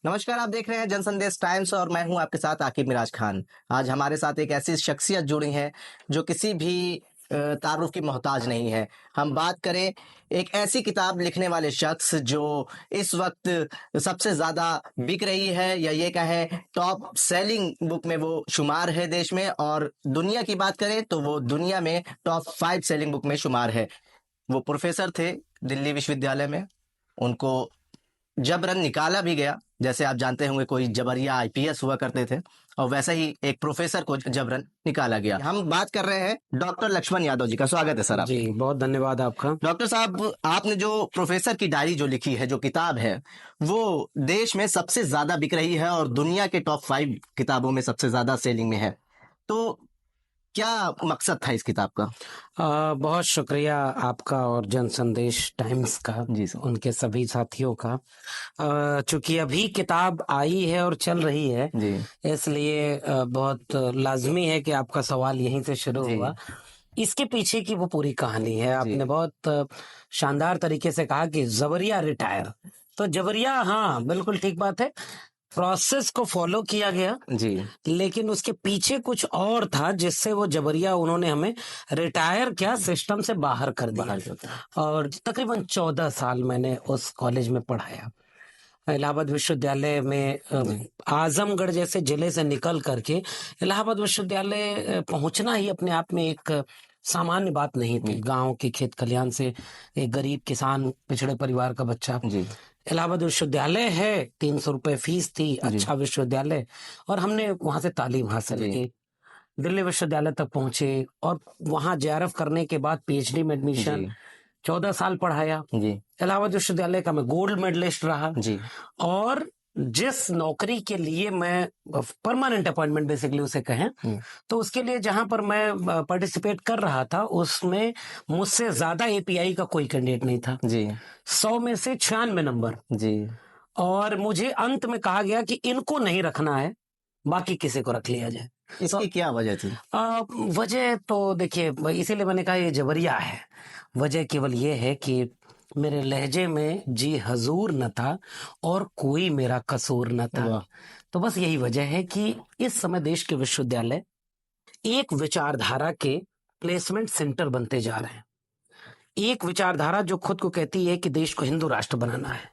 नमस्कार, आप देख रहे हैं जनसंदेश टाइम्स और मैं हूं आपके साथ आकिब मिराज खान। आज हमारे साथ एक ऐसी शख्सियत जुड़ी है जो किसी भी तारुफ की मोहताज नहीं है। हम बात करें एक ऐसी किताब लिखने वाले शख्स जो इस वक्त सबसे ज़्यादा बिक रही है या ये कहें टॉप सेलिंग बुक में वो शुमार है देश में, और दुनिया की बात करें तो वो दुनिया में टॉप 5 सेलिंग बुक में शुमार है। वो प्रोफेसर थे दिल्ली विश्वविद्यालय में। उनको जबरन निकाला भी गया, जैसे आप जानते होंगे कोई जबरिया आईपीएस हुआ करते थे, और वैसे ही एक प्रोफेसर को जबरन निकाला गया। हम बात कर रहे हैं डॉक्टर लक्ष्मण यादव जी का। स्वागत है सर आप। जी, बहुत धन्यवाद आपका। डॉक्टर साहब, आपने जो प्रोफेसर की डायरी जो लिखी है, जो किताब है, वो देश में सबसे ज्यादा बिक रही है और दुनिया के टॉप 5 किताबों में सबसे ज्यादा सेलिंग में है। तो क्या मकसद था इस किताब का? बहुत शुक्रिया आपका और जन संदेश टाइम्स का, जी सर। उनके सभी साथियों का। चूंकि अभी किताब आई है और चल रही है, जी इसलिए बहुत लाजमी है कि आपका सवाल यहीं से शुरू जी हुआ। इसके पीछे की वो पूरी कहानी है। जी आपने बहुत शानदार तरीके से कहा कि जबरिया रिटायर। तो जबरिया, हाँ बिल्कुल ठीक बात है, प्रोसेस को फॉलो किया गया, जी लेकिन उसके पीछे कुछ और था जिससे वो जबरिया उन्होंने हमें रिटायर किया, सिस्टम से बाहर कर दिया। और तकरीबन 14 साल मैंने उस कॉलेज में पढ़ाया, इलाहाबाद विश्वविद्यालय में। आजमगढ़ जैसे जिले से निकल करके इलाहाबाद विश्वविद्यालय पहुंचना ही अपने आप में एक सामान्य बात नहीं थी। गांव के खेत खलियान से एक गरीब किसान, पिछड़े परिवार का बच्चा जी इलाहाबाद विश्वविद्यालय है, 300 रुपए फीस थी, अच्छा विश्वविद्यालय, और हमने वहां से तालीम हासिल की। दिल्ली विश्वविद्यालय तक पहुंचे और वहां जेआरएफ करने के बाद पीएचडी में एडमिशन, 14 साल पढ़ाया। इलाहाबाद विश्वविद्यालय का मैं गोल्ड मेडलिस्ट रहा। और जिस नौकरी के लिए मैं परमानेंट अपॉइंटमेंट बेसिकली उसे कहें, तो उसके लिए जहां पर मैं पार्टिसिपेट कर रहा था उसमें मुझसे ज्यादा एपीआई का कोई कैंडिडेट नहीं था। 100 में से 96 नंबर। और मुझे अंत में कहा गया कि इनको नहीं रखना है, बाकी किसी को रख लिया जाए। इसकी क्या वजह थी? वजह तो देखिए, इसीलिए मैंने कहा ये जबरिया है। वजह केवल ये है कि मेरे लहजे में जी हजूर न था और कोई मेरा कसूर न था। तो बस यही वजह है कि इस समय देश के विश्वविद्यालय एक विचारधारा के प्लेसमेंट सेंटर बनते जा रहे हैं। एक विचारधारा जो खुद को कहती है कि देश को हिंदू राष्ट्र बनाना है,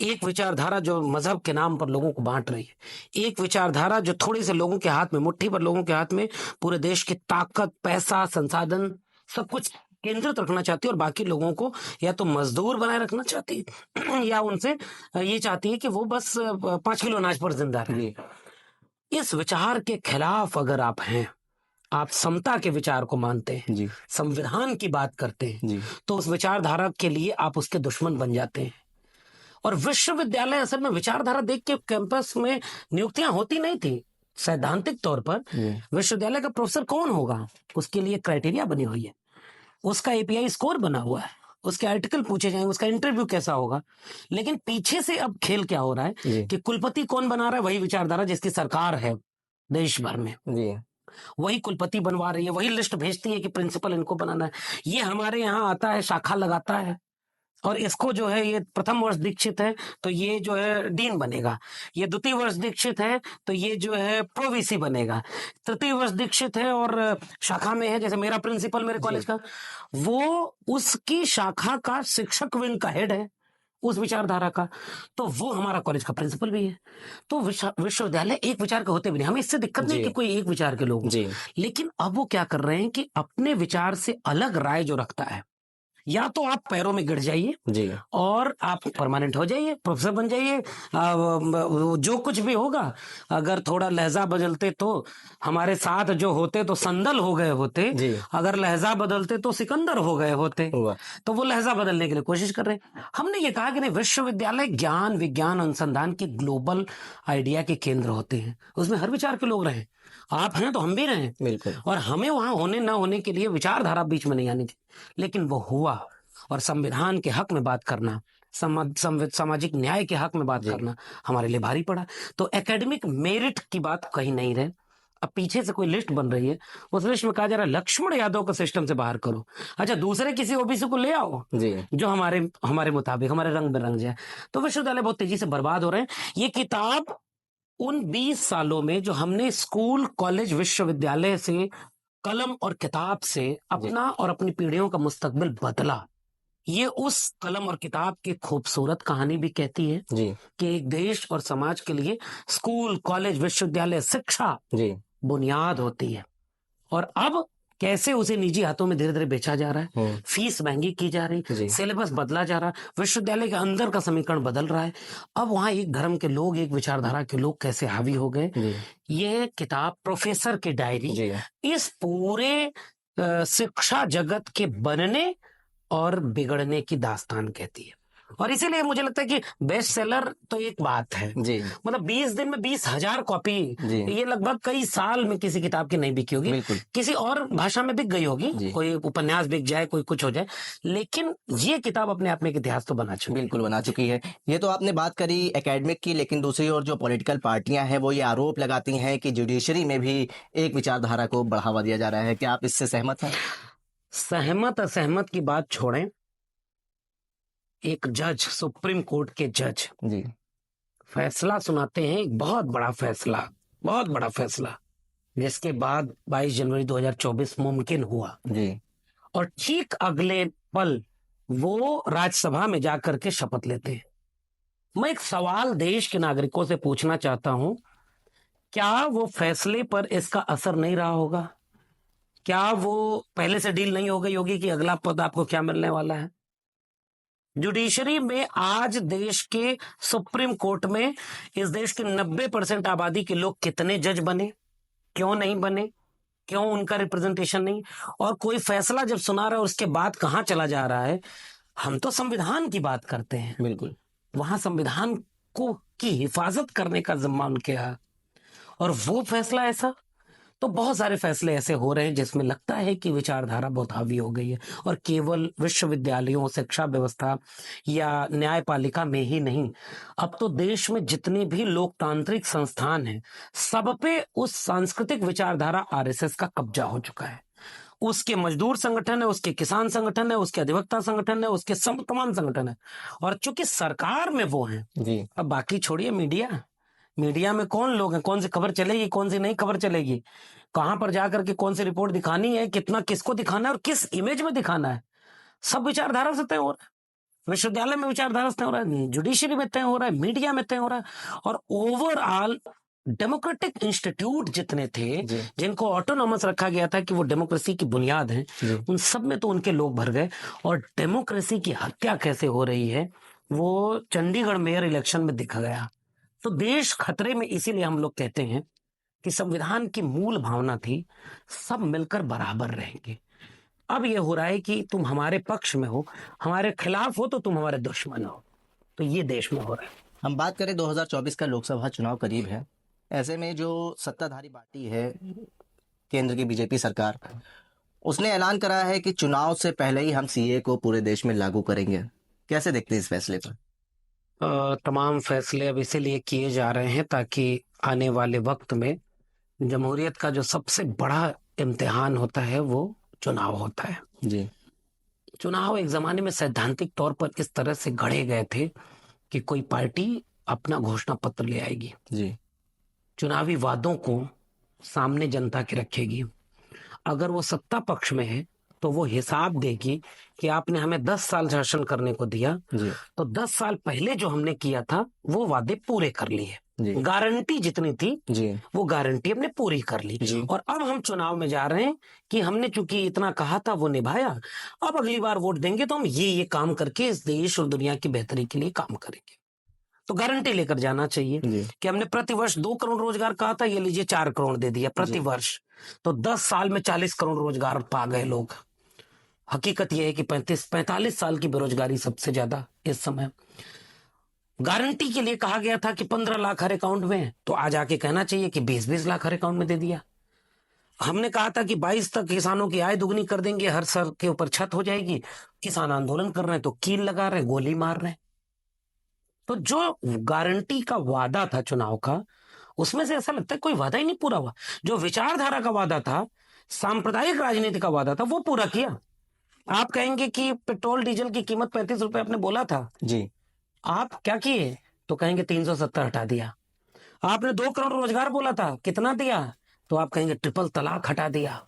एक विचारधारा जो मजहब के नाम पर लोगों को बांट रही है, एक विचारधारा जो थोड़े से लोगों के हाथ में, मुट्ठी पर लोगों के हाथ में पूरे देश की ताकत, पैसा, संसाधन सब कुछ केंद्रित रखना चाहती है और बाकी लोगों को या तो मजदूर बनाए रखना चाहती है या उनसे ये चाहती है कि वो बस 5 किलो अनाज पर जिंदा रहे। इस विचार के खिलाफ अगर आप हैं, आप समता के विचार को मानते हैं, संविधान की बात करते हैं, तो उस विचारधारा के लिए आप उसके दुश्मन बन जाते हैं। और विश्वविद्यालय असल में विचारधारा देख के कैंपस में नियुक्तियां होती नहीं थी। सैद्धांतिक तौर पर विश्वविद्यालय का प्रोफेसर कौन होगा, उसके लिए क्राइटेरिया बनी हुई है, उसका एपीआई स्कोर बना हुआ है, उसके आर्टिकल पूछे जाएंगे, उसका इंटरव्यू कैसा होगा। लेकिन पीछे से अब खेल क्या हो रहा है कि कुलपति कौन बना रहा है, वही विचारधारा जिसकी सरकार है देश भर में, वही कुलपति बनवा रही है, वही लिस्ट भेजती है कि प्रिंसिपल इनको बनाना है। ये हमारे यहाँ आता है, शाखा लगाता है, और इसको जो है, ये प्रथम वर्ष दीक्षित है तो ये जो है डीन बनेगा, ये द्वितीय वर्ष दीक्षित है तो ये जो है प्रोवीसी बनेगा, तृतीय वर्ष दीक्षित है और शाखा में है, जैसे मेरा प्रिंसिपल मेरे कॉलेज का, वो उसकी शाखा का शिक्षक विंग का हेड है उस विचारधारा का, तो वो हमारा कॉलेज का प्रिंसिपल भी है। तो विश्वविद्यालय एक विचार के होते भी नहीं, हमें इससे दिक्कत नहीं कि कोई एक विचार के लोग, लेकिन अब वो क्या कर रहे हैं कि अपने विचार से अलग राय जो रखता है, या तो आप पैरों में गिर जाइए और आप परमानेंट हो जाइए, प्रोफेसर बन जाइए, जो कुछ भी होगा। अगर थोड़ा लहजा बदलते तो हमारे साथ जो होते तो संदल हो गए होते, अगर लहजा बदलते तो सिकंदर हो गए होते। तो वो लहजा बदलने के लिए कोशिश कर रहे हैं। हमने ये कहा कि नहीं, विश्वविद्यालय ज्ञान, विज्ञान, अनुसंधान के ग्लोबल आइडिया के केंद्र होते हैं, उसमें हर विचार के लोग रहे, आप हैं तो हम भी रहे, बिल्कुल। और हमें वहां होने ना होने के लिए विचारधारा बीच में नहीं आनी थी, लेकिन वो हुआ। और संविधान के हक में बात करना, सामाजिक न्याय के हक में बात करना हमारे लिए भारी पड़ा। तो एकेडमिक मेरिट की बात कहीं नहीं रहे, अब पीछे से कोई लिस्ट बन रही है, उस लिस्ट में कहा जा रहा है लक्ष्मण यादव को सिस्टम से बाहर करो। अच्छा, दूसरे किसी ओबीसी को ले आओ जी जो हमारे हमारे मुताबिक हमारे रंग में रंग जाए। तो विश्वविद्यालय बहुत तेजी से बर्बाद हो रहे हैं। ये किताब उन 20 सालों में जो हमने स्कूल कॉलेज विश्वविद्यालय से कलम और किताब से अपना और अपनी पीढ़ियों का मुस्तकबिल बदला, ये उस कलम और किताब की खूबसूरत कहानी भी कहती है जी कि एक देश और समाज के लिए स्कूल कॉलेज विश्वविद्यालय शिक्षा जी बुनियाद होती है। और अब कैसे उसे निजी हाथों में धीरे धीरे बेचा जा रहा है, फीस महंगी की जा रही, जी सिलेबस बदला जा रहा है, विश्वविद्यालय के अंदर का समीकरण बदल रहा है। अब वहां एक धर्म के लोग, एक विचारधारा के लोग कैसे हावी हो गए। जी ये किताब प्रोफेसर की डायरी जी इस पूरे शिक्षा जगत के बनने और बिगड़ने की दास्तान कहती है। और इसीलिए मुझे लगता है कि बेस्ट सेलर तो एक बात है, जी मतलब 20 दिन में 20,000 कॉपी, जी ये लगभग कई साल में किसी किताब की नहीं बिकी होगी। बिल्कुल किसी और भाषा में बिक गई होगी, जी कोई उपन्यास बिक जाए, कोई कुछ हो जाए, लेकिन ये किताब अपने आप में एक इतिहास तो बना चुकी है। बिल्कुल बना चुकी है। ये तो आपने बात करी एकेडमिक की, लेकिन दूसरी ओर जो पॉलिटिकल पार्टियां हैं वो ये आरोप लगाती हैं कि जुडिशरी में भी एक विचारधारा को बढ़ावा दिया जा रहा है। क्या आप इससे सहमत हैं? सहमत असहमत की बात छोड़ें, एक जज, सुप्रीम कोर्ट के जज जी फैसला सुनाते हैं, एक बहुत बड़ा फैसला, जिसके बाद 22 जनवरी 2024 मुमकिन हुआ, जी और ठीक अगले पल वो राज्यसभा में जाकर के शपथ लेते हैं। मैं एक सवाल देश के नागरिकों से पूछना चाहता हूं, क्या वो फैसले पर इसका असर नहीं रहा होगा? क्या वो पहले से डील नहीं हो गई होगी कि अगला पद आपको क्या मिलने वाला है? जुडिशरी में आज देश के सुप्रीम कोर्ट में इस देश की 90% आबादी के लोग कितने जज बने, क्यों नहीं बने, क्यों उनका रिप्रेजेंटेशन नहीं? और कोई फैसला जब सुना रहा है उसके बाद कहां चला जा रहा है? हम तो संविधान की बात करते हैं, बिल्कुल वहां संविधान को की हिफाजत करने का जिम्मा उनके है, और वो फैसला ऐसा। तो बहुत सारे फैसले ऐसे हो रहे हैं जिसमें लगता है कि विचारधारा बहुत हावी हो गई है, और केवल विश्वविद्यालयों, शिक्षा व्यवस्था या न्यायपालिका में ही नहीं, अब तो देश में जितने भी लोकतांत्रिक संस्थान हैं सब पे उस सांस्कृतिक विचारधारा आरएसएस का कब्जा हो चुका है। उसके मजदूर संगठन है, उसके किसान संगठन है, उसके अधिवक्ता संगठन है, उसके सब तमाम संगठन है, और चूंकि सरकार में वो है। जी अब बाकी छोड़िए, मीडिया में कौन लोग हैं, कौन सी खबर चलेगी, कौन सी नहीं खबर चलेगी, कहां पर जाकर के कौन सी रिपोर्ट दिखानी है, कितना किसको दिखाना है और किस इमेज में दिखाना है, सब विचारधारा से तय हो रहा है। विश्वविद्यालय में विचारधारा से तय हो रहा है, जुडिशरी में तय हो रहा है, मीडिया में तय हो रहा है, और ओवरऑल डेमोक्रेटिक इंस्टीट्यूट जितने थे जी जिनको ऑटोनॉमस रखा गया था कि वो डेमोक्रेसी की बुनियाद है, जी उन सब में तो उनके लोग भर गए। और डेमोक्रेसी की हत्या कैसे हो रही है वो चंडीगढ़ मेयर इलेक्शन में दिखा गया। तो देश खतरे में, इसीलिए हम लोग कहते हैं कि संविधान की मूल भावना थी सब मिलकर बराबर रहेंगे। अब ये हो रहा है कि तुम हमारे पक्ष में हो, हमारे खिलाफ हो तो तुम हमारे दुश्मन हो। तो ये देश में हो रहा है। हम बात करें 2024 का लोकसभा चुनाव करीब है। ऐसे में जो सत्ताधारी पार्टी है, केंद्र की बीजेपी सरकार, उसने ऐलान करा है कि चुनाव से पहले ही हम सीए को पूरे देश में लागू करेंगे। कैसे देखते हैं इस फैसले पर? तमाम फैसले अब इसीलिए किए जा रहे हैं ताकि आने वाले वक्त में जमहूरियत का जो सबसे बड़ा इम्तिहान होता है वो चुनाव होता है। जी चुनाव एक जमाने में सैद्धांतिक तौर पर इस तरह से गढ़े गए थे कि कोई पार्टी अपना घोषणा पत्र ले आएगी, जी चुनावी वादों को सामने जनता के रखेगी, अगर वो सत्ता पक्ष में है तो वो हिसाब देगी कि आपने हमें 10 साल शासन करने को दिया, जी तो 10 साल पहले जो हमने किया था वो वादे पूरे कर लिए, जी गारंटी जितनी थी जी वो गारंटी हमने पूरी कर ली, जी और अब हम चुनाव में जा रहे हैं कि हमने चूंकि इतना कहा था वो निभाया, अब अगली बार वोट देंगे तो हम ये काम करके इस देश और दुनिया की बेहतरी के लिए काम करेंगे। तो गारंटी लेकर जाना चाहिए जी कि हमने प्रतिवर्ष 2 करोड़ रोजगार कहा था, ये लीजिए 4 करोड़ दे दिया प्रतिवर्ष, तो 10 साल में 40 करोड़ रोजगार पा गए लोग। हकीकत यह है कि 45 साल की बेरोजगारी सबसे ज्यादा इस समय। गारंटी के लिए कहा गया था कि 15 लाख हर अकाउंट में, तो आज आके कहना चाहिए कि 20-20 लाख हर अकाउंट में दे दिया। हमने कहा था कि 22 तक किसानों की आय दुगनी कर देंगे, हर सर के ऊपर छत हो जाएगी, किसान आंदोलन कर रहे हैं तो कील लगा रहे हैं, गोली मार रहे हैं। तो जो गारंटी का वादा था चुनाव का, उसमें से ऐसा लगता है कोई वादा ही नहीं पूरा हुआ। जो विचारधारा का वादा था, सांप्रदायिक राजनीति का वादा था, वो पूरा किया। आप कहेंगे कि पेट्रोल डीजल की कीमत 35 रुपए आपने बोला था, जी। आप क्या किए? तो कहेंगे 370 हटा दिया। आपने 2 करोड़ रोजगार बोला था, कितना दिया? तो आप कहेंगे ट्रिपल तलाक हटा दिया।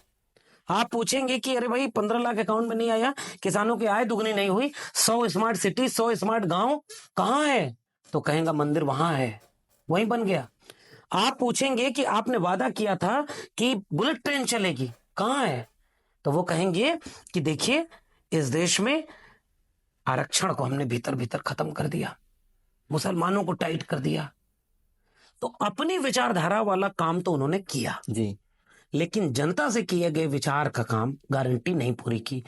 आप पूछेंगे कि अरे भाई 15 लाख अकाउंट में नहीं आया, किसानों की आय दुगनी नहीं हुई, 100 स्मार्ट सिटी, 100 स्मार्ट गांव कहाँ है? तो कहेंगे मंदिर वहां है, वहीं बन गया। आप पूछेंगे कि आपने वादा किया था कि बुलेट ट्रेन चलेगी, कहाँ है? तो वो कहेंगे कि देखिए इस देश में आरक्षण को हमने भीतर भीतर खत्म कर दिया, मुसलमानों को टाइट कर दिया। तो अपनी विचारधारा वाला काम तो उन्होंने किया, जी। लेकिन जनता से किए गए विचार का काम गारंटी नहीं पूरी की।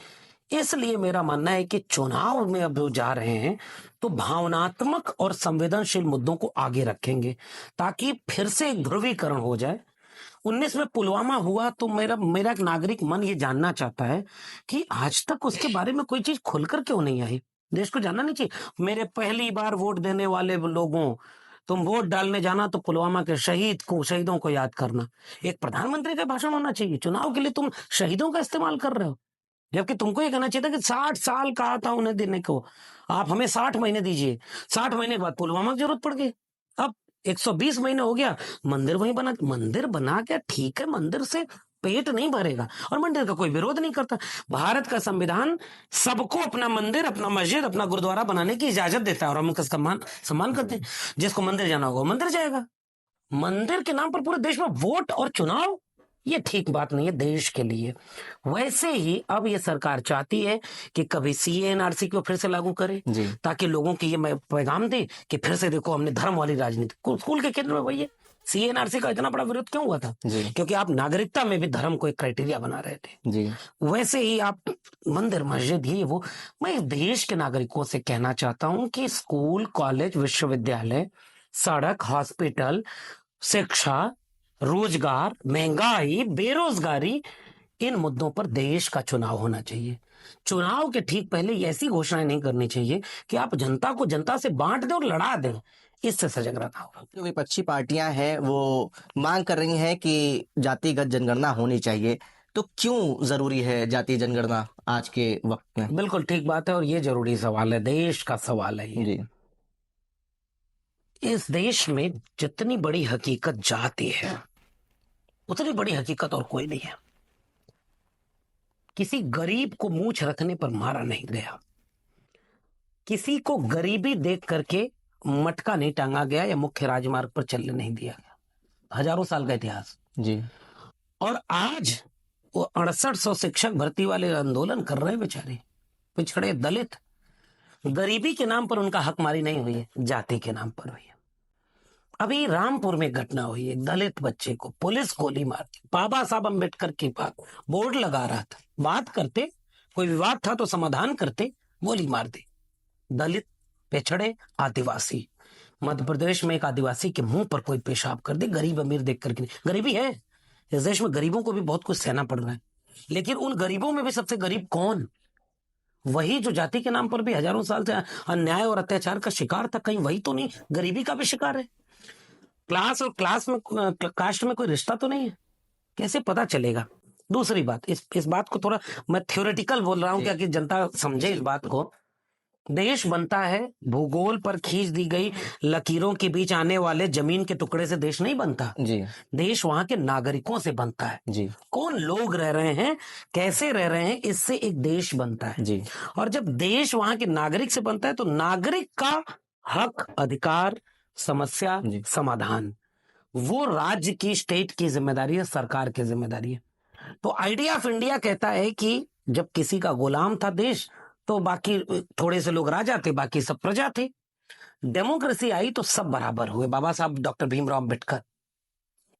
इसलिए मेरा मानना है कि चुनाव में अब जो जा रहे हैं तो भावनात्मक और संवेदनशील मुद्दों को आगे रखेंगे, ताकि फिर से एक ध्रुवीकरण हो जाए। 19 में पुलवामा हुआ तो मेरा मेरा एक नागरिक मन ये जानना चाहता है कि आज तक उसके बारे में कोई चीज खुलकर क्यों नहीं आई। देश को जानना नहीं चाहिए। मेरे पहली बार वोट देने वाले लोगों, तुम वोट डालने जाना तो पुलवामा के शहीदों को याद करना। एक प्रधानमंत्री का भाषण होना चाहिए। चुनाव के लिए तुम शहीदों का इस्तेमाल कर रहे हो, जबकि तुमको ये कहना चाहिए था कि 60 साल कहा था उन्हें देने को, आप हमें 60 महीने दीजिए। 60 महीने के बाद पुलवामा की जरूरत पड़ गई, अब 120 महीने हो गया, मंदिर वहीं बना। मंदिर बना क्या, ठीक है, मंदिर से पेट नहीं भरेगा और मंदिर का कोई विरोध नहीं करता। भारत का संविधान सबको अपना मंदिर, अपना मस्जिद, अपना गुरुद्वारा बनाने की इजाजत देता है और हम उसका सम्मान करते हैं। जिसको मंदिर जाना होगा मंदिर जाएगा। मंदिर के नाम पर पूरे देश में वोट और चुनाव, ये ठीक बात नहीं है देश के लिए। वैसे ही अब ये सरकार चाहती है कि कभी सीएनआरसी को फिर से लागू करे, ताकि लोगों की ये पैगाम दे कि फिर से देखो हमने धर्म वाली राजनीति। स्कूल के केंद्र में वही है। सीएनआरसी का इतना बड़ा विरोध क्यों हुआ था? क्योंकि आप नागरिकता में भी धर्म को एक क्राइटेरिया बना रहे थे। वैसे ही आप मंदिर मस्जिद ये वो, मैं देश के नागरिकों से कहना चाहता हूं कि स्कूल, कॉलेज, विश्वविद्यालय, सड़क, हॉस्पिटल, शिक्षा, रोजगार, महंगाई, बेरोजगारी, इन मुद्दों पर देश का चुनाव होना चाहिए। चुनाव के ठीक पहले ऐसी घोषणाएं नहीं करनी चाहिए कि आप जनता को जनता से बांट दें और लड़ा दें। इससे सजग रहना होगा। जो विपक्षी पार्टियां हैं वो मांग कर रही हैं कि जातिगत जनगणना होनी चाहिए, तो क्यों जरूरी है जातीय जनगणना आज के वक्त में? बिल्कुल ठीक बात है और ये जरूरी सवाल है, देश का सवाल है ये। जी। इस देश में जितनी बड़ी हकीकत जाति है, उतनी बड़ी हकीकत और कोई नहीं है। किसी गरीब को मूंछ रखने पर मारा नहीं गया, किसी को गरीबी देख करके मटका नहीं टांगा गया या मुख्य राजमार्ग पर चलने नहीं दिया गया। हजारों साल का इतिहास। जी। और आज वो 6800 शिक्षक भर्ती वाले आंदोलन कर रहे हैं बेचारे, पिछड़े दलित। गरीबी के नाम पर उनका हक मारी नहीं हुई है, जाति के नाम पर हुई है। अभी रामपुर में घटना हुई है, दलित बच्चे को पुलिस गोली मारती। बाबा साहब अम्बेडकर की बात, बोर्ड लगा रहा था, बात करते, कोई विवाद था तो समाधान करते, गोली मार दी। दलित, पिछड़े, आदिवासी। मध्य प्रदेश में एक आदिवासी के मुंह पर कोई पेशाब कर दे, गरीब अमीर देख करके। गरीबी है इस देश में, गरीबों को भी बहुत कुछ सहना पड़ रहा है, लेकिन उन गरीबों में भी सबसे गरीब कौन? वही जो जाति के नाम पर भी हजारों साल से अन्याय और अत्याचार का शिकार था, कहीं वही तो नहीं गरीबी का भी शिकार है? क्लास और कास्ट में कोई रिश्ता तो नहीं है, कैसे पता चलेगा? दूसरी बात, इस बात को थोड़ा मैं थ्योरेटिकल बोल रहा हूं क्या कि जनता समझे इस बात को। देश बनता है भूगोल पर खींच दी गई लकीरों के बीच आने वाले जमीन के टुकड़े से देश नहीं बनता जी। देश वहां के नागरिकों से बनता है जी। कौन लोग रह रहे हैं, कैसे रह रहे हैं, इससे एक देश बनता है जी। और जब देश वहां के नागरिक से बनता है तो नागरिक का हक, अधिकार, समस्या, समाधान, वो राज्य की, स्टेट की जिम्मेदारी है, सरकार की जिम्मेदारी है। तो आइडिया ऑफ इंडिया कहता है कि जब किसी का गुलाम था देश तो बाकी थोड़े से लोग राजा थे, बाकी सब प्रजा थे। डेमोक्रेसी आई तो सब बराबर हुए। बाबा साहब डॉक्टर भीमराव अम्बेडकर,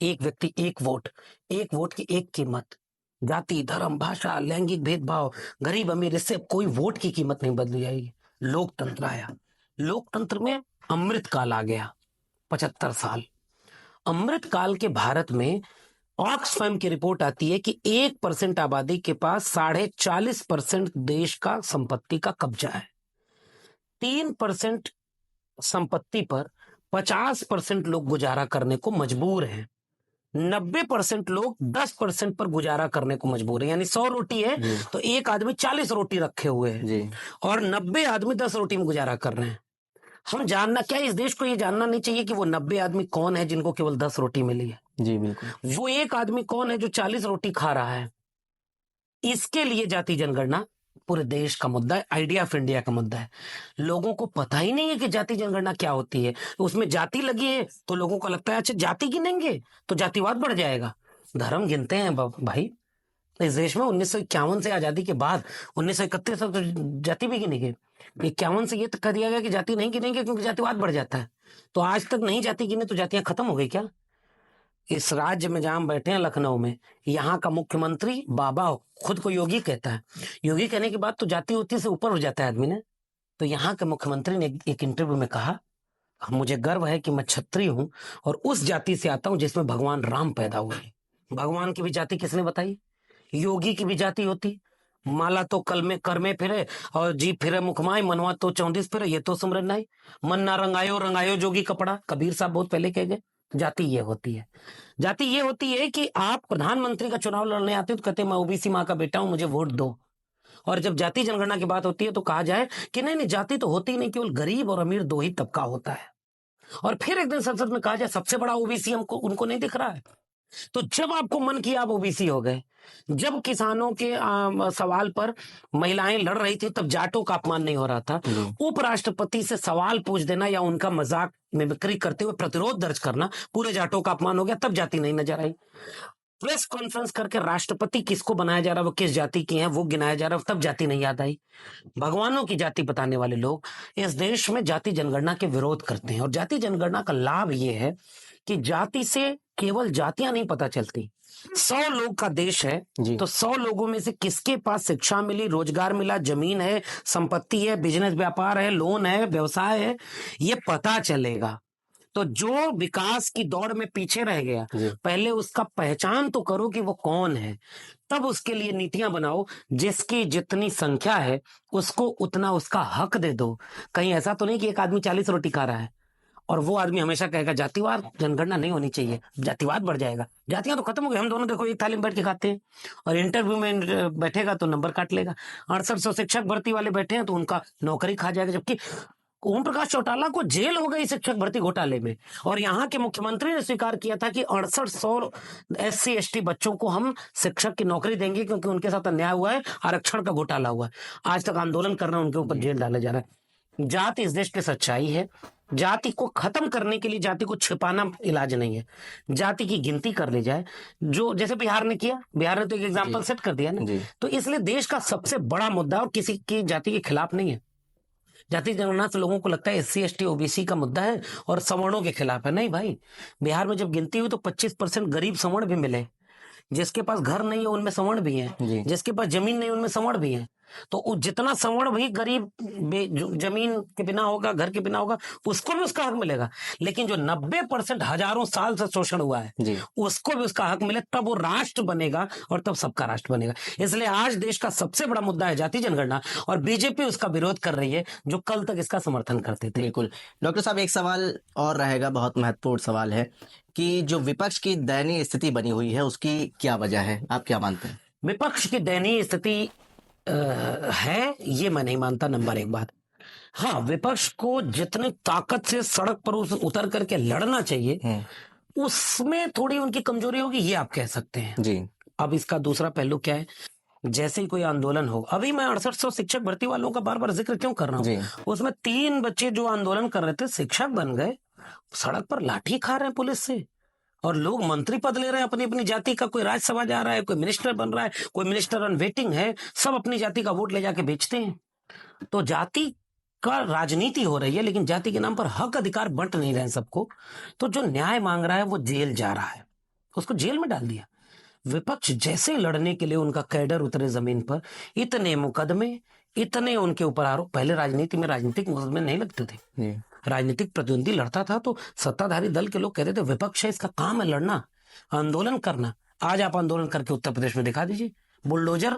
एक व्यक्ति एक वोट, एक वोट की एक कीमत, जाति, धर्म, भाषा, लैंगिक भेदभाव, गरीब अमीर, इससे कोई वोट की कीमत नहीं बदली जाएगी। लोकतंत्र आया, लोकतंत्र में अमृत काल आ गया, 75 साल। अमृत काल के भारत में ऑक्सफैम की रिपोर्ट आती है कि 1% आबादी के पास 40.5% देश का संपत्ति का कब्जा है। 3% संपत्ति पर 50% लोग गुजारा करने को मजबूर हैं, 90% लोग 10% पर गुजारा करने को मजबूर है। यानी 100 रोटी है तो एक आदमी 40 रोटी रखे हुए है और 90 आदमी 10 रोटी में गुजारा कर रहे हैं। हम जानना क्या, इस देश को ये जानना नहीं चाहिए कि वो 90 आदमी कौन है जिनको केवल 10 रोटी मिली है? जी बिल्कुल। वो एक आदमी कौन है जो 40 रोटी खा रहा है? इसके लिए जाति जनगणना पूरे देश का मुद्दा है, आइडिया ऑफ इंडिया का मुद्दा है। लोगों को पता ही नहीं है कि जाति जनगणना क्या होती है। उसमें जाति लगी है तो लोगों को लगता है अच्छा जाति गिनेंगे तो जातिवाद बढ़ जाएगा। धर्म गिनते हैं भाई। इस देश में 1951 से आजादी के बाद 1931 तक तो जाति भी गिनी गई। 51 से ये तक कह दिया गया कि जाति नहीं गिनेंगे क्योंकि जातिवाद बढ़ जाता है। तो आज तक नहीं जाति गिने तो जातियां खत्म हो गई क्या? इस राज्य में जहां हम बैठे हैं लखनऊ में, यहाँ का मुख्यमंत्री बाबा खुद को योगी कहता है। योगी कहने के बाद तो जाति होती से ऊपर हो जाता है आदमी ने। तो यहाँ के मुख्यमंत्री ने एक इंटरव्यू में कहा, मुझे गर्व है कि मैं क्षत्रिय हूं और उस जाति से आता हूं जिसमें भगवान राम पैदा हुए। भगवान की भी जाति किसने बताई? योगी की भी जाति होती। माला तो कल में कर में फिरे और जीभ फिरे मुखमाय, मनवा तो 34 फिरे, ये तो सुमरन नहीं। मन ना रंगायो रंगायो जोगी कपड़ा, कबीर साहब बहुत पहले कह गए। जाति ये होती है। जाति ये होती है कि आप प्रधानमंत्री का चुनाव लड़ने आते हो तो कहते हैं मैं ओबीसी माँ का बेटा हूं, मुझे वोट दो। और जब जाति जनगणना की बात होती है तो कहा जाए कि नहीं नहीं, जाति तो होती नहीं, केवल गरीब और अमीर दो ही तबका होता है। और फिर एक दिन संसद में कहा जाए सबसे बड़ा ओबीसी हमको उनको नहीं दिख रहा है। तो जब आपको मन किया आप ओबीसी हो गए। जब किसानों के सवाल पर महिलाएं लड़ रही थी तब जाटों का अपमान नहीं हो रहा था। उपराष्ट्रपति से सवाल पूछ देना या उनका मजाक मिमिक्री करते हुए प्रतिरोध दर्ज करना पूरे जाटों का अपमान हो गया, तब जाति नहीं नजर आई। प्रेस कॉन्फ्रेंस करके राष्ट्रपति किसको बनाया जा रहा है, वो किस जाति की है वो गिनाया जा रहा है, तब जाति नहीं याद आई। भगवानों की जाति बताने वाले लोग इस देश में जाति जनगणना के विरोध करते हैं। और जाति जनगणना का लाभ ये है कि जाति से केवल जातियां नहीं पता चलती। 100 लोग का देश है तो 100 लोगों में से किसके पास शिक्षा मिली, रोजगार मिला, जमीन है, संपत्ति है, बिजनेस व्यापार है, लोन है, व्यवसाय है, ये पता चलेगा। तो जो विकास की दौड़ में पीछे रह गया, पहले उसका पहचान तो करो कि वो कौन है, तब उसके लिए नीतियां बनाओ। जिसकी जितनी संख्या है उसको उतना उसका हक दे दो। कहीं ऐसा तो नहीं कि एक आदमी 40 रोटी खा रहा है और वो आदमी हमेशा कहेगा जातिवाद जनगणना नहीं होनी चाहिए, जातिवाद बढ़ जाएगा। जातियां तो खत्म हो गई। हम दोनों देखो एक थाली में बैठ के खाते हैं और इंटरव्यू में बैठेगा तो नंबर काट लेगा। 6800 शिक्षक भर्ती वाले बैठे हैं तो उनका नौकरी खा जाएगा। जबकि ओम प्रकाश चौटाला को जेल हो गई शिक्षक भर्ती घोटाले में और यहाँ के मुख्यमंत्री ने स्वीकार किया था कि 6800 SC ST बच्चों को हम शिक्षक की नौकरी देंगे क्योंकि उनके साथ अन्याय हुआ है, आरक्षण का घोटाला हुआ है। आज तक आंदोलन करना उनके ऊपर जेल डाला जा रहा है। जाति इस देश की सच्चाई है। जाति को खत्म करने के लिए जाति को छिपाना इलाज नहीं है। जाति की गिनती कर ली जाए, जो जैसे बिहार ने किया। बिहार ने तो एक एग्जाम्पल सेट कर दिया ना। तो इसलिए देश का सबसे बड़ा मुद्दा और किसी की जाति के खिलाफ नहीं है। जाति जनगणना से लोगों को लगता है SC ST OBC का मुद्दा है और सवर्णों के खिलाफ है। नहीं भाई, बिहार में जब गिनती हुई तो 25% गरीब सवर्ण भी मिले। जिसके पास घर नहीं है उनमें सवर्ण भी है, जिसके पास जमीन नहीं उनमें सवर्ण भी है। तो जितना सवर्ण भी गरीब जमीन के बिना होगा, घर के बिना होगा, उसको भी उसका हक मिलेगा। लेकिन जो 90% हजारों साल से शोषण हुआ है उसको भी उसका हक मिले, तब वो राष्ट्र बनेगा और तब सबका राष्ट्र बनेगा। इसलिए आज देश का सबसे बड़ा मुद्दा है जाति जनगणना और बीजेपी उसका विरोध कर रही है जो कल तक इसका समर्थन करते थे। बिल्कुल। डॉक्टर साहब, एक सवाल और रहेगा, बहुत महत्वपूर्ण सवाल है कि जो विपक्ष की दयनीय स्थिति बनी हुई है उसकी क्या वजह है, आप क्या मानते हैं? विपक्ष की दयनीय स्थिति है ये मैं नहीं मानता। नंबर एक बात, हाँ, विपक्ष को जितनी ताकत से सड़क पर उतर करके लड़ना चाहिए उसमें थोड़ी उनकी कमजोरी होगी, ये आप कह सकते हैं जी। अब इसका दूसरा पहलू क्या है, जैसे ही कोई आंदोलन हो, अभी मैं 6800 शिक्षक भर्ती वालों का बार बार जिक्र क्यों कर रहा हूँ, उसमें 3 बच्चे जो आंदोलन कर रहे थे शिक्षक बन गए, सड़क पर लाठी खा रहे हैं पुलिस से और लोग मंत्री पद ले रहे हैं अपनी अपनी जाति का। कोई राज्यसभा जा रहा है, कोई मिनिस्टर बन रहा है, कोई मिनिस्टर ऑन वेटिंग है, सब अपनी जाति का वोट ले जाके बेचते हैं। तो जाति का राजनीति हो रही है लेकिन जाति के नाम पर हक अधिकार बंट नहीं रहे हैं सबको। तो जो न्याय मांग रहा है वो जेल जा रहा है, उसको जेल में डाल दिया। विपक्ष जैसे लड़ने के लिए उनका कैडर उतरे जमीन पर, इतने मुकदमे, इतने उनके ऊपर आरोप। पहले राजनीति में राजनीतिक मुकदमे नहीं लगते थे। राजनीतिक प्रतिद्वंदी लड़ता था तो सत्ताधारी दल के लोग कहते थे विपक्ष है, इसका काम है लड़ना, आंदोलन करना। आज आप आंदोलन करके उत्तर प्रदेश में दिखा दीजिए, बुलडोजर।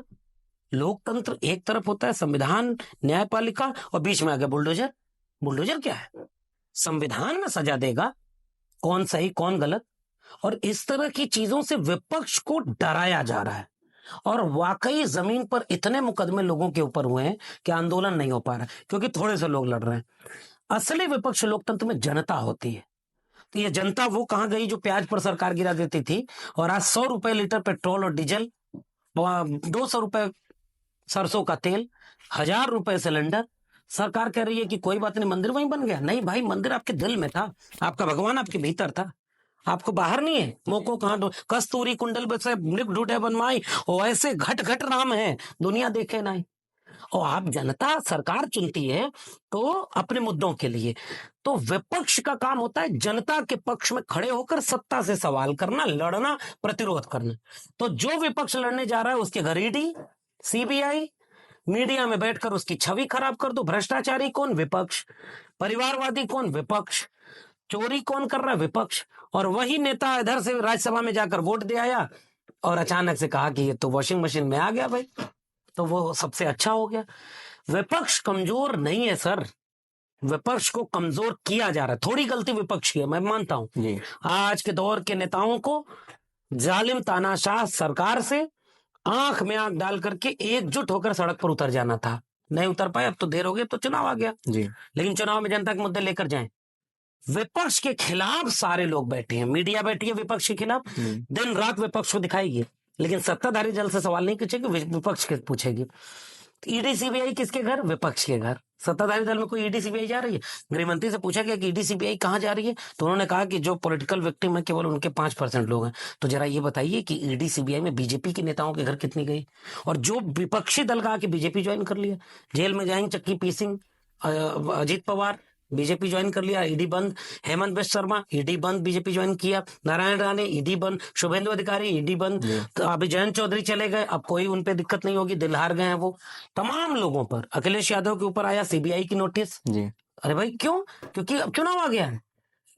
लोकतंत्र एक तरफ होता है, संविधान, न्यायपालिका, और बीच में आ गया बुलडोजर। बुलडोजर क्या है? संविधान में सजा देगा कौन सही कौन गलत। और इस तरह की चीजों से विपक्ष को डराया जा रहा है। और वाकई जमीन पर इतने मुकदमे लोगों के ऊपर हुए हैं कि आंदोलन नहीं हो पा रहा है, क्योंकि थोड़े से लोग लड़ रहे हैं। असली विपक्ष लोकतंत्र में जनता होती है। तो ये जनता वो कहां गई जो प्याज पर सरकार गिरा देती थी, और आज 100 रुपए लीटर पेट्रोल और डीजल, 200 रुपए सरसों का तेल, 1000 रुपए सिलेंडर। सरकार कह रही है कि कोई बात नहीं, मंदिर वहीं बन गया। नहीं भाई, मंदिर आपके दिल में था, आपका भगवान आपके भीतर था, आपको बाहर नहीं है। मोको कहां कस्तूरी कुंडल बसे मृग ढूंढे बनमाई, और ऐसे घट घट राम है दुनिया देखे नहीं। और आप जनता सरकार चुनती है तो अपने मुद्दों के लिए, तो विपक्ष का काम होता है जनता के पक्ष में खड़े होकर सत्ता से सवाल करना, लड़ना, प्रतिरोध करना। तो जो विपक्ष लड़ने जा रहा है उसके घर ईडी, सीबीआई, मीडिया में बैठकर उसकी छवि खराब कर दो। भ्रष्टाचारी कौन? विपक्ष। परिवारवादी कौन? विपक्ष। चोरी कौन कर रहा है? विपक्ष। और वही नेता इधर से राज्यसभा में जाकर वोट दे आया और अचानक से कहा कि ये तो वॉशिंग मशीन में आ गया भाई, तो वो सबसे अच्छा हो गया। विपक्ष कमजोर नहीं है सर, विपक्ष को कमजोर किया जा रहा है। थोड़ी गलती विपक्ष की है, मैं मानता हूं। आज के दौर के नेताओं को जालिम तानाशाह सरकार से आंख में आंख डाल करके एकजुट होकर सड़क पर उतर जाना था, नहीं उतर पाए। अब तो देर हो गई, तो चुनाव आ गया जी। लेकिन चुनाव में जनता के मुद्दे लेकर जाएं। विपक्ष के खिलाफ सारे लोग बैठे हैं, मीडिया बैठी है विपक्ष के खिलाफ, दिन रात विपक्ष को दिखाएगी, लेकिन सत्ताधारी दल से सवाल नहीं पूछेगी, विपक्ष के पूछेगी। ईडी सीबीआई किसके घर? विपक्ष के घर। सत्ताधारी दल में कोई ईडी सीबीआई जा रही है? गृहमंत्री से पूछा गया कि ईडी सीबीआई कहां जा रही है, तो उन्होंने कहा कि जो पॉलिटिकल विक्टिम है केवल उनके 5% लोग हैं। तो जरा ये बताइए कि ईडी सीबीआई में बीजेपी के नेताओं के घर कितनी गई? और जो विपक्षी दल का आके बीजेपी ज्वाइन कर लिया, जेल में जाएंगे चक्की P Singh, Ajit Pawar, BJP join कर लिया, ईडी बंद। हेमंत बिश्व शर्मा, ईडी बंद, बीजेपी ज्वाइन किया। नारायण राणे, ईडी बंद। शुभेंदु अधिकारी, ईडी बंद। तो अभी जयंत चौधरी चले गए, अब कोई उन पे दिक्कत नहीं होगी, दिल हार गए हैं वो। तमाम लोगों पर, अखिलेश यादव के ऊपर आया सीबीआई की नोटिस जी। अरे भाई क्यों? क्योंकि अब चुनाव आ गया है।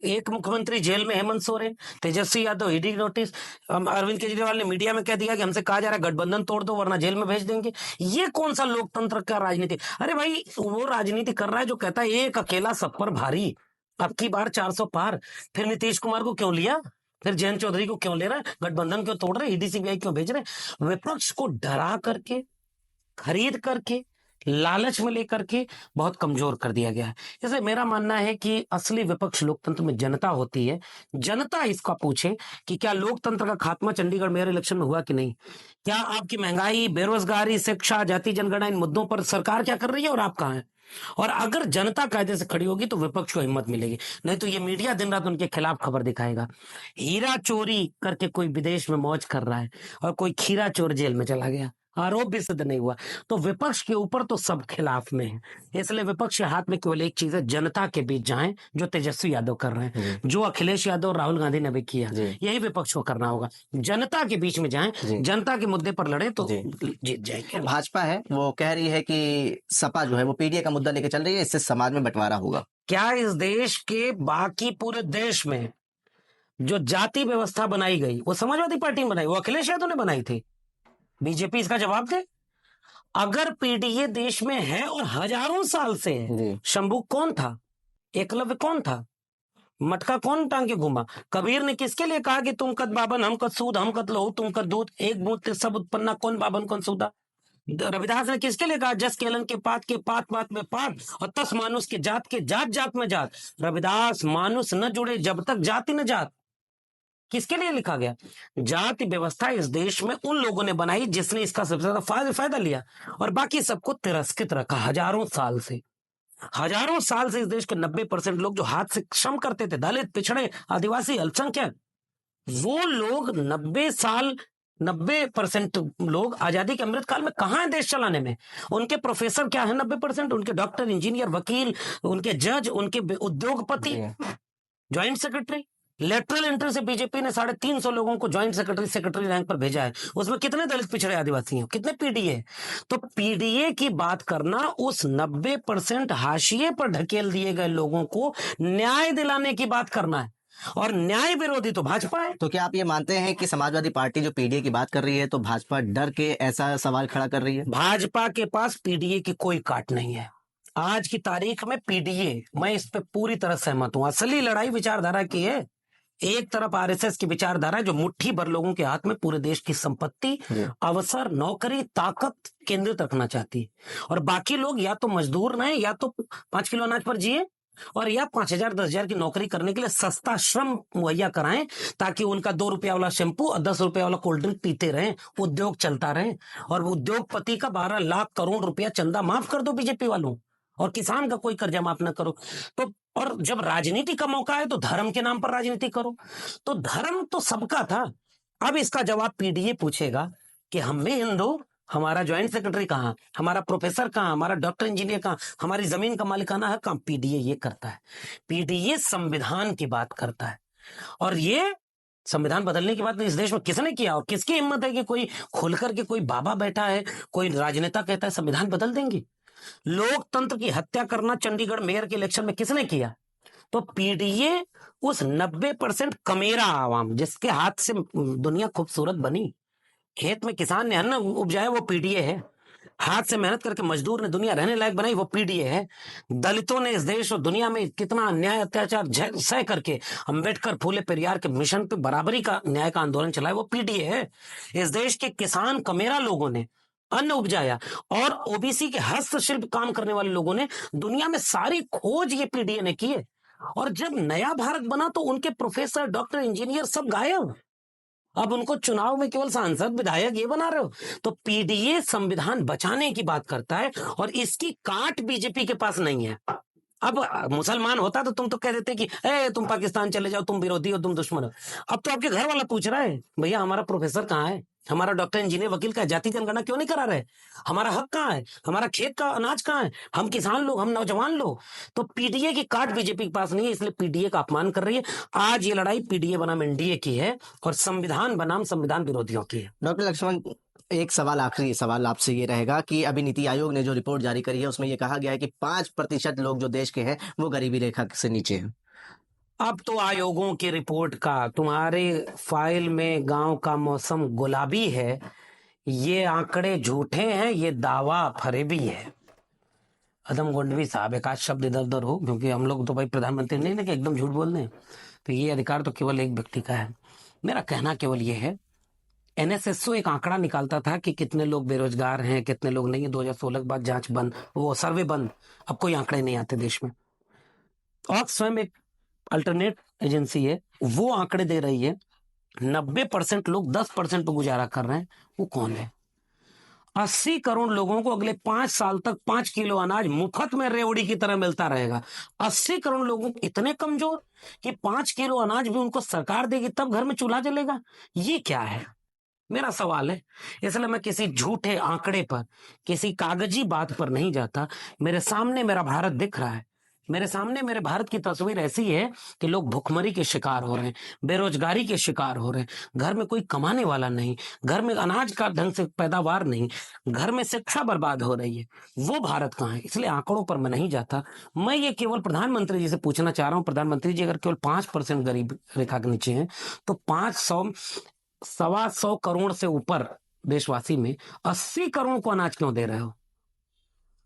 एक मुख्यमंत्री जेल में, हेमंत सोरेन, तेजस्वी यादव ईडी नोटिस। अरविंद केजरीवाल ने मीडिया में कह दिया कि हमसे कहा जा रहा है गठबंधन तोड़ दो वरना जेल में भेज देंगे। ये कौन सा लोकतंत्र का राजनीति? अरे भाई वो राजनीति कर रहा है जो कहता है एक अकेला सब पर भारी, अब की बार 400 पार। फिर नीतीश कुमार को क्यों लिया? फिर जयंत चौधरी को क्यों ले रहा है? गठबंधन क्यों तोड़ रहे? ईडी सीबीआई क्यों भेज रहे? विपक्ष को डरा करके, खरीद करके, लालच में लेकर के बहुत कमजोर कर दिया गया है। जैसे मेरा मानना है कि असली विपक्ष लोकतंत्र में जनता होती है। जनता इसका पूछे कि क्या लोकतंत्र का खात्मा चंडीगढ़ मेयर इलेक्शन में हुआ कि नहीं? क्या आपकी महंगाई, बेरोजगारी, शिक्षा, जाति जनगणना, इन मुद्दों पर सरकार क्या कर रही है और आप कहां हैं? और अगर जनता कायदे से खड़ी होगी तो विपक्ष को हिम्मत मिलेगी, नहीं तो ये मीडिया दिन रात उनके खिलाफ खबर दिखाएगा। हीरा चोरी करके कोई विदेश में मौज कर रहा है और कोई खीरा चोर जेल में चला गया, आरोप भी सिद्ध नहीं हुआ, तो विपक्ष के ऊपर तो सब खिलाफ में है। इसलिए विपक्ष के हाथ में केवल एक चीज है, जनता के बीच जाएं, जो तेजस्वी यादव कर रहे हैं, जो अखिलेश यादव और राहुल गांधी ने भी किया, यही विपक्ष को करना होगा। जनता के बीच में जाएं, जनता के मुद्दे पर लड़े तो जीत जाएंगे। भाजपा है वो कह रही है कि सपा जो है वो पीडीए का मुद्दा लेकर चल रही है, इससे समाज में बंटवारा होगा। क्या इस देश के बाकी पूरे देश में जो जाति व्यवस्था बनाई गई वो समाजवादी पार्टी ने बनाई, वो अखिलेश यादव ने बनाई थी? बीजेपी इसका जवाब दे। अगर पीडीए देश में है और हजारों साल से है, शंभू कौन था? एकलव्य कौन था? मटका कौन टांग के घूमा? कबीर ने किसके लिए कहा कि तुम कत बाबन हम कत सूद, हम कत लहू तुम कत दूध, एक बूंद सब उत्पन्ना कौन बाबन कौन सूदा? रविदास ने किसके लिए कहा जस केलन के पात पात में पात और तस मानुष के जात जात में जात? रविदास, मानुष न जुड़े जब तक जाति न जात। किसके लिए लिखा गया? जाति व्यवस्था इस देश में उन लोगों ने बनाई जिसने इसका सबसे ज्यादा फायदा लिया और बाकी सबको तिरस्कृत रखा। हजारों साल से इस देश के 90% लोग जो हाथ से श्रम करते थे, दलित, पिछड़े, आदिवासी, अल्पसंख्यक, वो लोग 90% लोग आजादी के अमृत काल में कहां है देश चलाने में? उनके प्रोफेसर क्या है? 90%। उनके डॉक्टर, इंजीनियर, वकील, उनके जज, उनके उद्योगपति, ज्वाइंट सेक्रेटरी। लेटरल एंट्री से बीजेपी ने 350 लोगों को ज्वाइंट सेक्रेटरी रैंक पर भेजा है। उसमें कितने दलित, पिछड़े, आदिवासी हैं? कितने पीडीए? तो पीडीए की बात करना उस 90% हाशिए पर ढकेल दिए गए लोगों को न्याय दिलाने की बात करना है, और न्याय विरोधी तो भाजपा है। तो क्या आप ये मानते हैं कि समाजवादी पार्टी जो पीडीए की बात कर रही है तो भाजपा डर के ऐसा सवाल खड़ा कर रही है? भाजपा के पास पीडीए की कोई काट नहीं है। आज की तारीख में पीडीए, मैं इस पे पूरी तरह सहमत हूं। असली लड़ाई विचारधारा की है। एक तरफ आरएसएस की विचारधारा है जो मुट्ठी भर लोगों के हाथ में पूरे देश की संपत्ति, अवसर, नौकरी, ताकत केंद्रित रखना चाहती है, और बाकी लोग या तो मजदूर रहे, या तो 5 किलो अनाज पर जिए, और या 5,000 10,000 की नौकरी करने के लिए सस्ता श्रम मुहैया कराएं, ताकि उनका 2 रुपया वाला शैंपू और 10 रुपया वाला कोल्ड ड्रिंक पीते रहें, उद्योग चलता रहे। और उद्योगपति का 12 लाख करोड़ रुपया चंदा माफ कर दो बीजेपी वालों, और किसान का कोई कर्जा माफ न करो। तो और जब राजनीति का मौका है तो धर्म के नाम पर राजनीति करो। तो धर्म तो सबका था। अब इसका जवाब पीडीए पूछेगा कि हम भी हिंदू, हमारा ज्वाइंट सेक्रेटरी कहाँ, हमारा प्रोफेसर कहाँ, हमारा डॉक्टर इंजीनियर कहाँ, हमारी जमीन का मालिकाना है कहाँ। पीडीए ये करता है। पीडीए संविधान की बात करता है, और ये संविधान बदलने की बात इस देश में किसने किया, और किसकी हिम्मत है कि कोई खुलकर के कोई बाबा बैठा है, कोई राजनेता कहता है संविधान बदल देंगे। लोकतंत्र की हत्या करना चंडीगढ़ मेयर के इलेक्शन में किसने किया? तो पीडीए उस 90% कमेरा आवाम जिसके हाथ से दुनिया खूबसूरत बनी, खेत में किसान ने अन्न उपजाया वो पीडीए है, हाथ से मेहनत करके मजदूर ने दुनिया रहने लायक बनाई वो पीडीए है, दलितों ने इस देश और दुनिया में कितना अन्याय अत्याचार सह करके अंबेडकर फूले पेरियार के मिशन पे बराबरी का न्याय का आंदोलन चलाया वो पीडीए है। इस देश के किसान कमेरा लोगों ने अन्न उपजाया, और ओबीसी के हस्तशिल्प काम करने वाले लोगों ने दुनिया में सारी खोज ये पीडीए ने की है। और जब नया भारत बना तो उनके प्रोफेसर, डॉक्टर, इंजीनियर सब गायब। अब उनको चुनाव में केवल सांसद, विधायक ये बना रहे हो। तो पीडीए संविधान बचाने की बात करता है, और इसकी काट बीजेपी के पास नहीं है। अब मुसलमान होता तो तुम तो कह देते कि तुम पाकिस्तान चले जाओ, तुम विरोधी हो, तुम दुश्मन हो। अब तो आपके घर वाला पूछ रहा है, भैया हमारा प्रोफेसर कहाँ है, हमारा डॉक्टर, इंजीनियर, वकील का जाति जनगणना क्यों नहीं करा रहे, हमारा हक कहाँ है, हमारा खेत का अनाज कहाँ है, हम किसान लोग, हम नौजवान लोग। तो पीडीए की काट बीजेपी के पास नहीं है, इसलिए पीडीए का अपमान कर रही है। आज ये लड़ाई पीडीए बनाम एनडीए की है, और संविधान बनाम संविधान विरोधियों की है। डॉक्टर लक्ष्मण, एक सवाल, आखिरी सवाल आपसे ये रहेगा कि अभी नीति आयोग ने जो रिपोर्ट जारी करी है उसमें ये कहा गया है कि 5% लोग जो देश के हैं वो गरीबी रेखा से नीचे हैं। अब तो आयोगों की रिपोर्ट का तुम्हारे फाइल में गांव का मौसम गुलाबी है, ये आंकड़े झूठे हैं, ये दावा फरेबी है। अदम गोंडवी साहब, एक आध शब्द इधर उधर हो, क्योंकि हम लोग तो भाई प्रधानमंत्री नहीं ना कि एकदम झूठ बोल दें, तो ये अधिकार तो केवल एक व्यक्ति का है। मेरा कहना केवल ये है, एनएसएसओ एक आंकड़ा निकालता था कि कितने लोग बेरोजगार हैं, कितने लोग नहीं है। 2016 के बाद जांच बंद, वो सर्वे बंद, अब कोई आंकड़े नहीं आते देश में। और स्वयं एक अल्टरनेट एजेंसी है, वो आंकड़े दे रही है 90% लोग 10% पे गुजारा कर रहे हैं। वो कौन है? 80 करोड़ लोगों को अगले 5 साल तक 5 किलो अनाज मुफ्त में रेवड़ी की तरह मिलता रहेगा। 80 करोड़ लोगों इतने कमजोर कि 5 किलो अनाज भी उनको सरकार देगी तब घर में चूल्हा जलेगा। ये क्या है, मेरा सवाल है। इसलिए मैं किसी झूठे आंकड़े पर, किसी कागजी बात पर नहीं जाता। मेरे सामने मेरा भारत दिख रहा है, मेरे सामने मेरे भारत की तस्वीर ऐसी है कि लोग भुखमरी के शिकार हो रहे हैं, बेरोजगारी के शिकार हो रहे हैं, घर में कोई कमाने वाला नहीं, घर में अनाज का ढंग से पैदावार नहीं, घर में शिक्षा बर्बाद हो रही है। वो भारत कहाँ है? इसलिए आंकड़ों पर मैं नहीं जाता। मैं ये केवल प्रधानमंत्री जी से पूछना चाह रहा हूँ, प्रधानमंत्री जी अगर केवल 5% गरीब रेखा के नीचे हैं तो 125 करोड़ से ऊपर देशवासी में 80 करोड़ को अनाज क्यों दे रहे हो?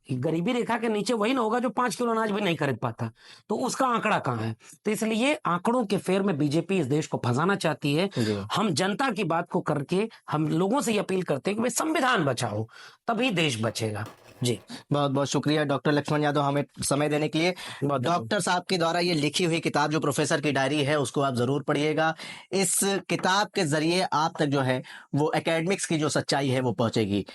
गरीबी रेखा के नीचे वही ना होगा जो 5 किलो अनाज भी नहीं खरीद पाता, तो उसका आंकड़ा कहाँ है? तो इसलिए आंकड़ों के फेर में बीजेपी इस देश को फंसाना चाहती है। हम जनता की बात को करके हम लोगों से ये अपील करते हैं कि भाई संविधान बचाओ, तभी देश बचेगा। जी, बहुत बहुत शुक्रिया डॉक्टर लक्ष्मण यादव हमें समय देने के लिए। डॉक्टर साहब के द्वारा ये लिखी हुई किताब जो प्रोफेसर की डायरी है उसको आप जरूर पढ़िएगा। इस किताब के जरिए आप तक जो है वो एकेडमिक्स की जो सच्चाई है वो पहुंचेगी।